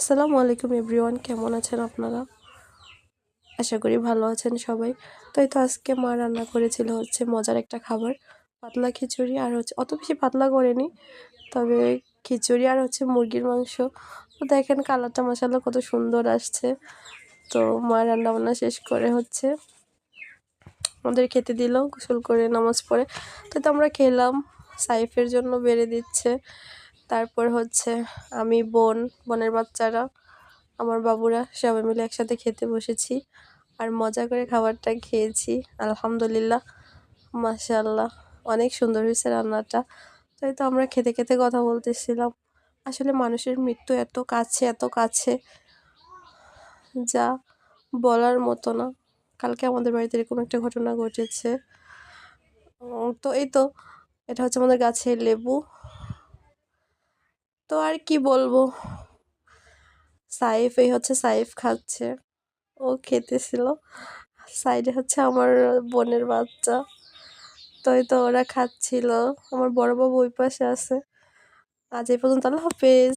আসসালামু আলাইকুম এভরিওয়ান, কেমন আছেন আপনারা? আশা করি ভালো আছেন সবাই। তো এই তো আজকে মা রান্না করেছিল মজার একটা খাবার, পাতলা খিচুড়ি। আর অত বেশি পাতলা করেনি, তবে খিচুড়ি আর মুরগির মাংস। তো দেখেন কালারটা মাশাআল্লাহ কত সুন্দর আসছে। তো মা রান্না বান্না শেষ করে আমাদের খেতে দিল, গোসল করে নামাজ পড়ে। তো আমরা খেলাম। সাইফের জন্য বেড়ে দিচ্ছে, তারপর আমি, বোনের বাচ্চারা, আমার বাবুরা সবাই মিলে একসাথে খেতে বসেছি আর মজা করে খাবারটা খেয়েছি। আলহামদুলিল্লাহ, মাশাআল্লাহ, অনেক সুন্দর হয়েছে রান্নাটা। তাই তো আমরা খেতে খেতে কথা বলতেছিলাম। আসলে মানুষের মৃত্যু এত কাছে, এত কাছে, যা বলার মতো না। কালকে আমাদের বাড়িতে এরকম একটা ঘটনা ঘটেছে। তো এই তো এটা আমাদের গাছের লেবু। তো আর কি বলবো, সাইফ খাচ্ছে, ও খেতেছিল। সাইডে আমার বোনের বাচ্চা। তো এই তো ওরা খাচ্ছিল। আমার বড় বাবু ওই পাশে আছে। আজ এই পর্যন্ত, আল্লাহ হাফেজ।